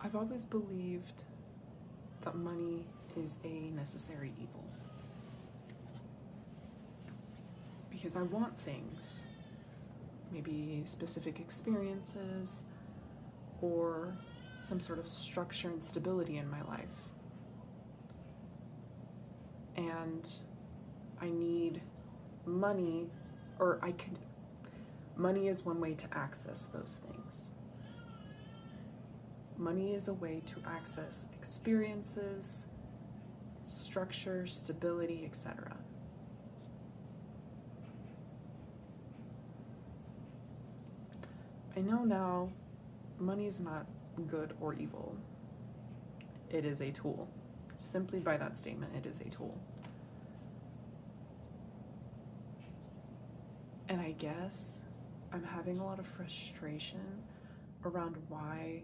I've always believed that money is a necessary evil. Because I want things, maybe specific experiences or some sort of structure and stability in my life. And I need money, money is one way to access those things. Money is a way to access experiences, structure, stability, etc. I know now money is not good or evil. It is a tool. Simply by that statement, it is a tool. And I guess I'm having a lot of frustration around why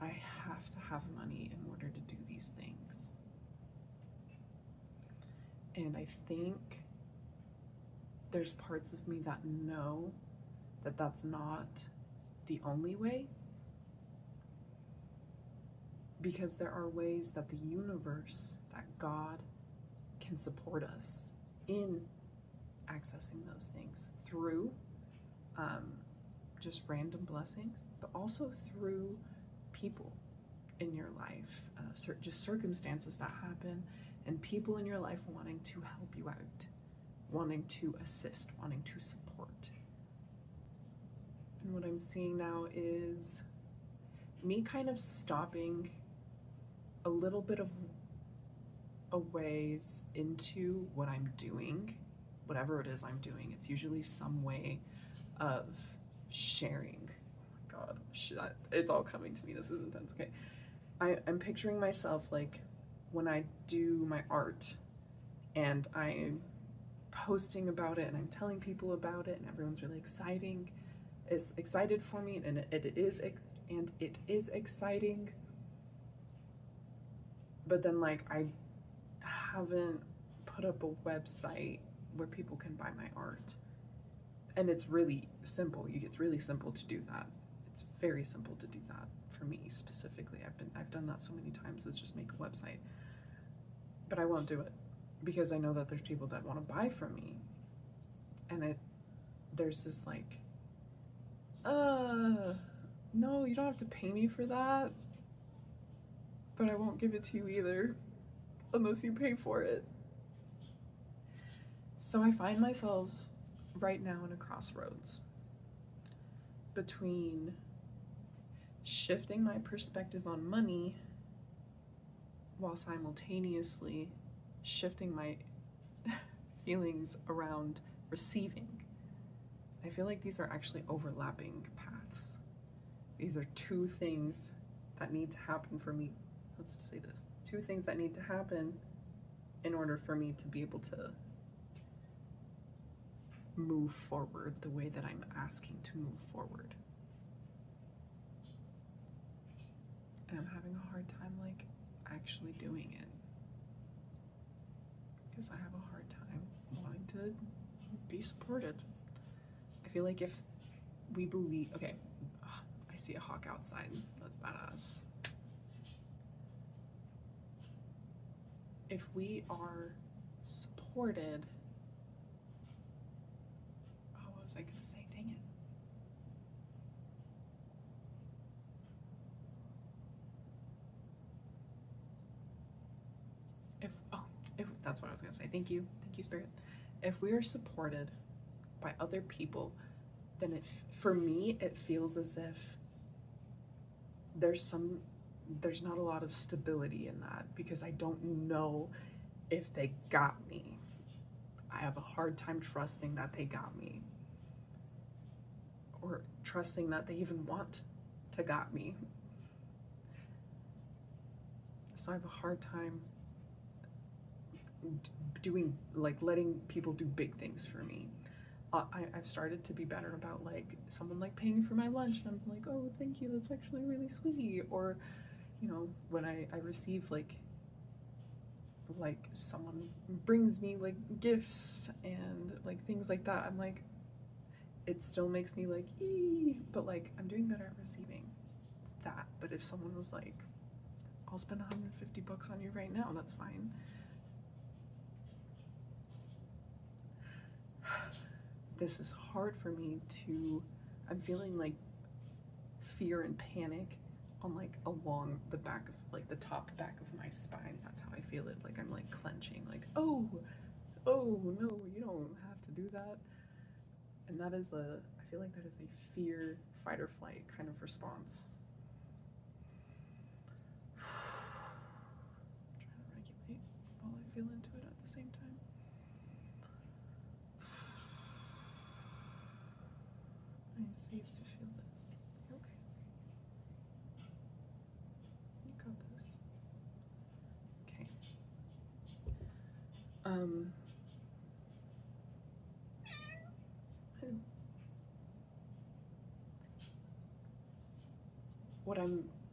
I have to have money in order to do these things. And I think there's parts of me that know that that's not the only way, because there are ways that the universe, that God, can support us in accessing those things through just random blessings, but also through people in your life, just circumstances that happen, and people in your life wanting to help you out, wanting to assist, wanting to support. And what I'm seeing now is me kind of stopping a little bit of a ways into what I'm doing, whatever it is I'm doing. It's usually some way of sharing. Oh my God, it's all coming to me. This is intense. Okay. I'm picturing myself like when I do my art and I'm posting about it and I'm telling people about it and everyone's really excited for me, and it is exciting. But then like I haven't put up a website where people can buy my art. And it's really simple. It's really simple to do that. It's very simple to do that for me specifically. I've done that so many times. Let's just make a website. But I won't do it because I know that there's people that want to buy from me. And there's this like, no, you don't have to pay me for that. But I won't give it to you either unless you pay for it. So I find myself right now in a crossroads between shifting my perspective on money while simultaneously shifting my feelings around receiving. I feel like these are actually overlapping paths. These are two things that need to happen for me. Let's say this. Two things that need to happen in order for me to be able to move forward the way that I'm asking to move forward. And I'm having a hard time like actually doing it because I have a hard time wanting to be supported. I feel like if we believe, okay, I see a hawk outside. That's badass. If we are supported, what was I gonna say? Dang it. If that's what I was gonna say. Thank you, Spirit. If we are supported by other people, then for me, it feels as if there's not a lot of stability in that because I don't know if they got me. I have a hard time trusting that they got me, or trusting that they even want to got me. So I have a hard time letting people do big things for me. I've started to be better about like someone like paying for my lunch, and I'm like, oh, thank you, that's actually really sweet. Or, you know, when I receive like someone brings me like gifts and like things like that, I'm like, it still makes me like, but like I'm doing better at receiving. But if someone was like, I'll spend $150 on you right now, that's fine. This is hard for me to, I'm feeling like fear and panic on like along the back of like the top back of my spine. That's how I feel it. Like I'm like clenching, like, oh no, you don't have to do that. And that is I feel like that is a fear, fight or flight kind of response. I'm trying to regulate while I feel into it at the same time. I am safe to feel this. Okay. You got this. Okay.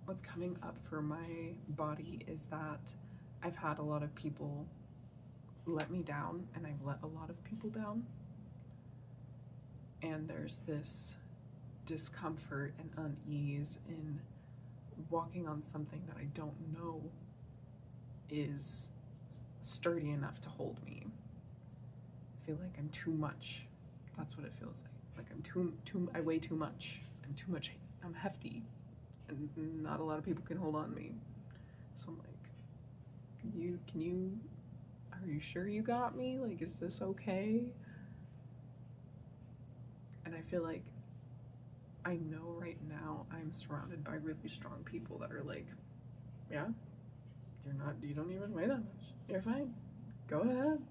What's coming up for my body is that I've had a lot of people let me down, and I've let a lot of people down. And there's this discomfort and unease in walking on something that I don't know is sturdy enough to hold me. I feel like I'm too much. That's what it feels like. Like I'm I weigh too much. I'm hefty. And not a lot of people can hold on me. So I'm like, are you sure you got me? Like, is this okay? And I feel like I know right now I'm surrounded by really strong people that are like, yeah, you don't even weigh that much. You're fine. Go ahead.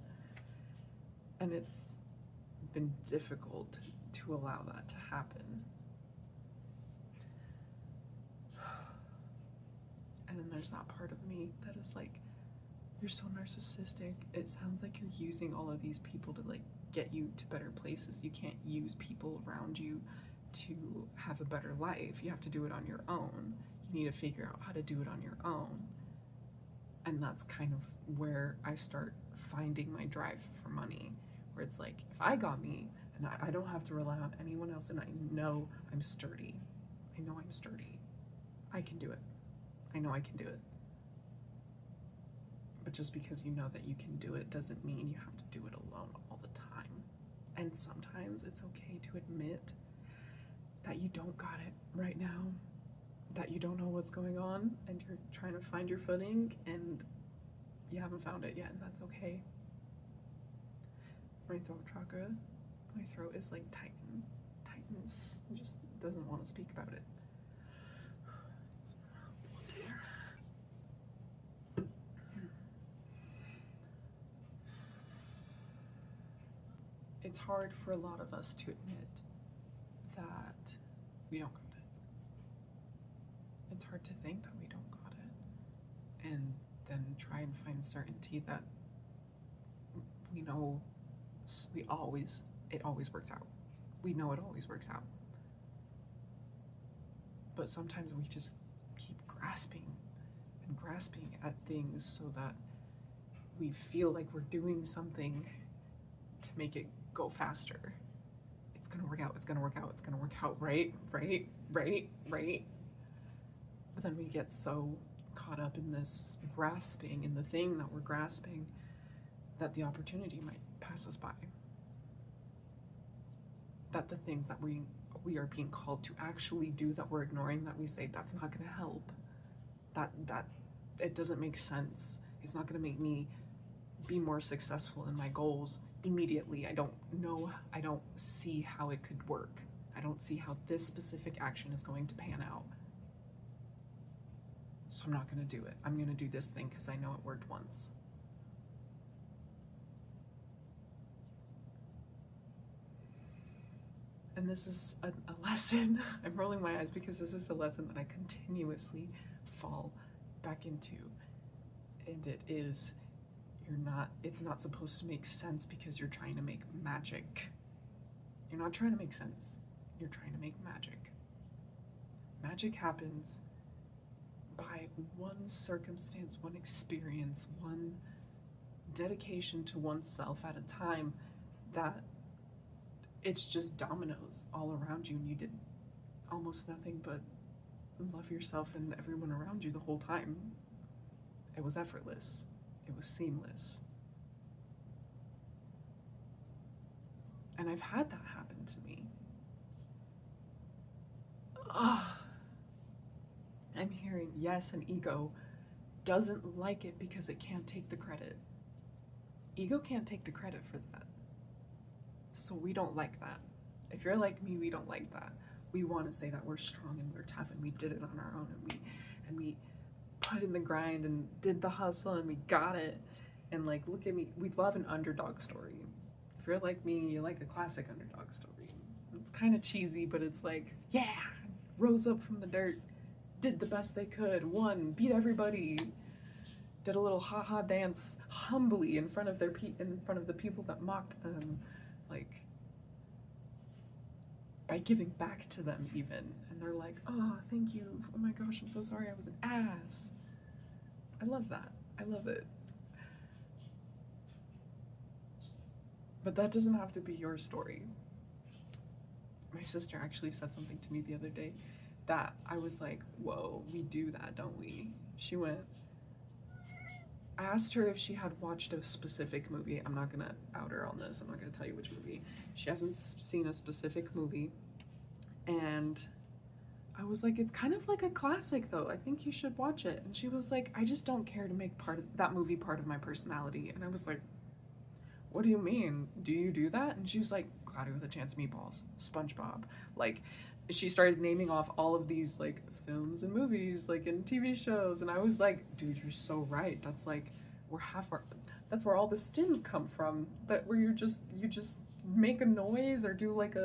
And it's been difficult to allow that to happen. And then there's that part of me that is like, you're so narcissistic. It sounds like you're using all of these people to like get you to better places. You can't use people around you to have a better life. You have to do it on your own. You need to figure out how to do it on your own. And that's kind of where I start finding my drive for money, where it's like, if I got me and I don't have to rely on anyone else, and I know I'm sturdy. I can do it. I know I can do it. But just because you know that you can do it doesn't mean you have to do it alone all the time. And sometimes it's okay to admit that you don't got it right now, that you don't know what's going on, and you're trying to find your footing, and you haven't found it yet, and that's okay. My throat chakra, my throat is like tightens, just doesn't want to speak about it. It's hard for a lot of us to admit that we don't got it. It's hard to think that we don't got it, and then try and find certainty that we know it always works out. We know it always works out. But sometimes we just keep grasping at things so that we feel like we're doing something to make it go faster. It's gonna work out, right? But then we get so caught up in this grasping, in the thing that we're grasping, that the opportunity might pass us by. That the things that we are being called to actually do that we're ignoring, that we say, that's not gonna help. That it doesn't make sense. It's not gonna make me be more successful in my goals immediately. I don't see how it could work. I don't see how this specific action is going to pan out. So I'm not gonna do it. I'm gonna do this thing because I know it worked once. And this is a lesson. I'm rolling my eyes because this is a lesson that I continuously fall back into. And it's not supposed to make sense because you're trying to make magic. You're not trying to make sense. You're trying to make magic. Magic happens by one circumstance, one experience, one dedication to oneself at a time, that it's just dominoes all around you, and you did almost nothing but love yourself and everyone around you the whole time. It was effortless. It was seamless. And I've had that happen to me. Ah, I'm hearing yes, and ego doesn't like it because it can't take the credit. Ego can't take the credit for that. So we don't like that. If you're like me, we don't like that. We want to say that we're strong and we're tough and we did it on our own and we put in the grind and did the hustle and we got it. And like, look at me. We love an underdog story. If you're like me, you like a classic underdog story. It's kind of cheesy, but it's like, yeah, rose up from the dirt, did the best they could, won, beat everybody, did a little haha dance humbly in front of the people that mocked them, like by giving back to them even. And they're like, oh, thank you. Oh my gosh, I'm so sorry. I was an ass. I love that. I love it. But that doesn't have to be your story. My sister actually said something to me the other day that I was like, whoa, we do that, don't we? She went, I asked her if she had watched a specific movie. I'm not gonna out her on this. I'm not gonna tell you which movie. She hasn't seen a specific movie. And I was like, it's kind of like a classic though. I think you should watch it. And she was like, I just don't care to make that movie part of my personality. And I was like, what do you mean? Do you do that? And she was like, Cloudy with a Chance of Meatballs, SpongeBob. Like, she started naming off all of these like films and movies, like in TV shows. And I was like, dude, you're so right. That's like, that's where all the stims come from. That where you just make a noise or do like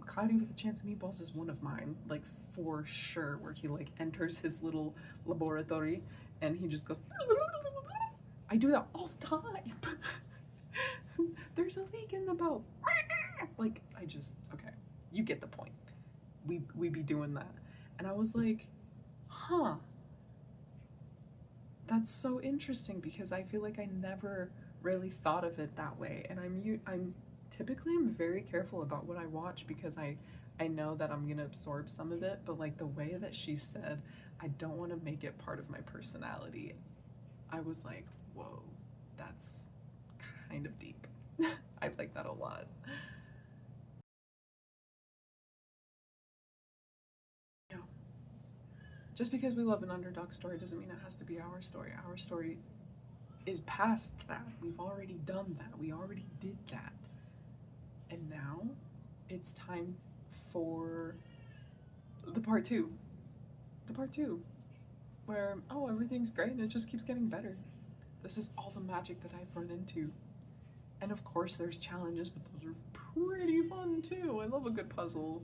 Cloudy with a Chance of Meatballs is one of mine, like for sure, where he like enters his little laboratory and he just goes, I do that all the time. There's a leak in the boat. Like, okay, you get the point. We be doing that. And I was like, huh, that's so interesting because I feel like I never really thought of it that way. And I'm very careful about what I watch because I know that I'm gonna absorb some of it, but like the way that she said, I don't want to make it part of my personality. I was like, whoa, that's kind of deep. I like that a lot. Yeah. Just because we love an underdog story doesn't mean it has to be our story. Our story is past that. We've already done that. We already did that. And now it's time for the part two. The part two, where, oh, everything's great and it just keeps getting better. This is all the magic that I've run into. And of course, there's challenges, but those are pretty fun too. I love a good puzzle.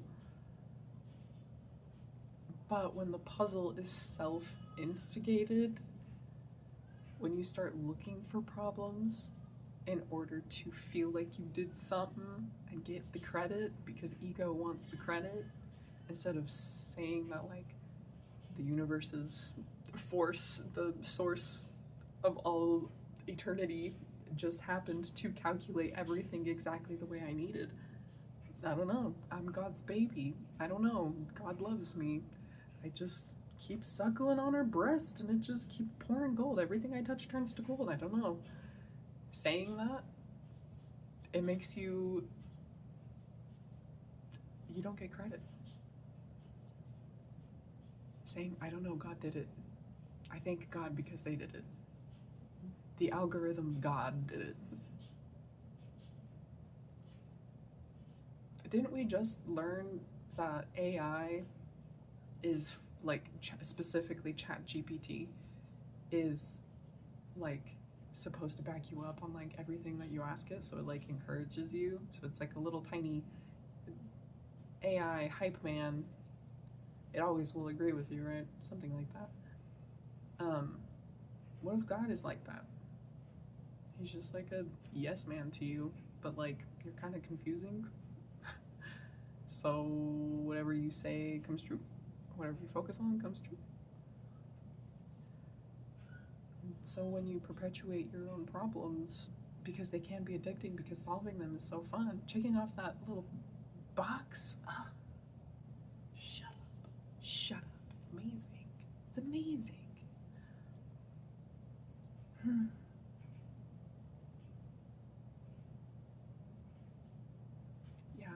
But when the puzzle is self-instigated, when you start looking for problems in order to feel like you did something and get the credit because ego wants the credit, instead of saying that like the universe's force, the source of all eternity, just happened to calculate everything exactly the way I needed. I don't know. I'm God's baby. I don't know. God loves me. I just keep suckling on her breast and it just keeps pouring gold. Everything I touch turns to gold. I don't know. Saying that, it makes you don't get credit. Saying, I don't know, God did it. I thank God because they did it. The algorithm God did it. Didn't we just learn that AI is like specifically ChatGPT is like supposed to back you up on like everything that you ask it, so it like encourages you, so it's like a little tiny AI hype man. It always will agree with you, right? Something like that. What if God is like that? He's just like a yes man to you, but like you're kind of confusing. So whatever you say comes true. Whatever you focus on comes true. So when you perpetuate your own problems, because they can be addicting, because solving them is so fun, checking off that little box, shut up. amazing. It's amazing. Yeah.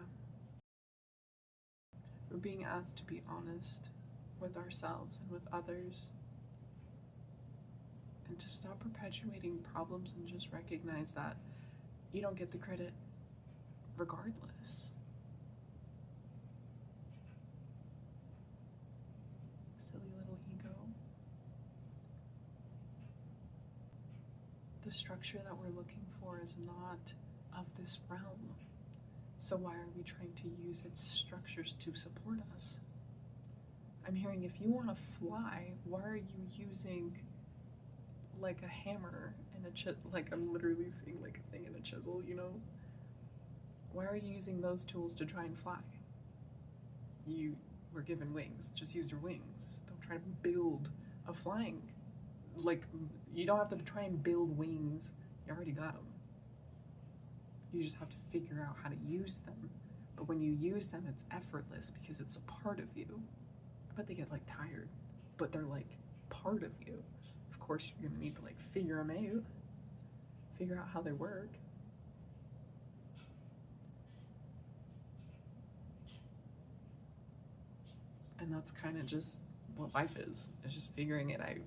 We're being asked to be honest with ourselves and with others, and to stop perpetuating problems and just recognize that you don't get the credit regardless. Silly little ego. The structure that we're looking for is not of this realm. So why are we trying to use its structures to support us? I'm hearing if you want to fly, why are you using like a hammer and a chisel? Like I'm literally seeing like a thing and a chisel, you know? Why are you using those tools to try and fly? You were given wings. Just use your wings. Don't try to build a flying. Like, you don't have to try and build wings. You already got them. You just have to figure out how to use them. But when you use them, it's effortless because it's a part of you. I bet they get like tired, but they're like part of you. Of course, you're gonna need to like figure them out, figure out how they work. And that's kind of just what life is. It's just figuring it out.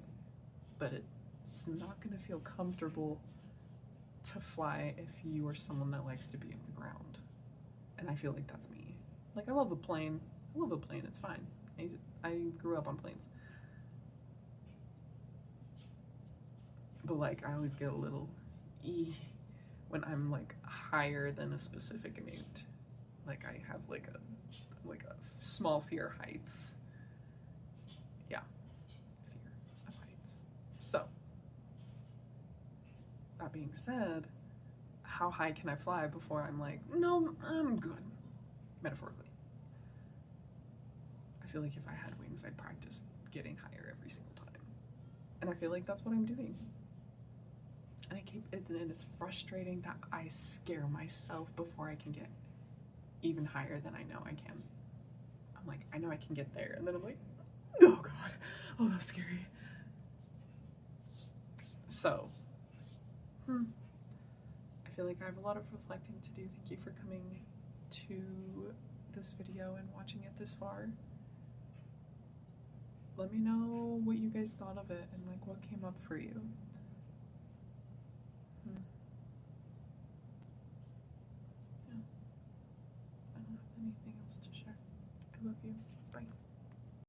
But it's not gonna feel comfortable to fly if you are someone that likes to be on the ground. And I feel like that's me. Like I love a plane. It's fine. I grew up on planes. But like I always get a little when I'm like higher than a specific amount. Like I have like a small fear of heights. Yeah. Fear of heights. So that being said, how high can I fly before I'm like, no, I'm good, metaphorically? I feel like if I had wings, I'd practice getting higher every single time. And I feel like that's what I'm doing. And it's frustrating that I scare myself before I can get even higher than I know I can. I'm like, I know I can get there. And then I'm like, oh God, oh, that's scary. So, I feel like I have a lot of reflecting to do. Thank you for coming to this video and watching it this far. Let me know what you guys thought of it and like what came up for you. Yeah. I don't have anything else to share. I love you. Bye.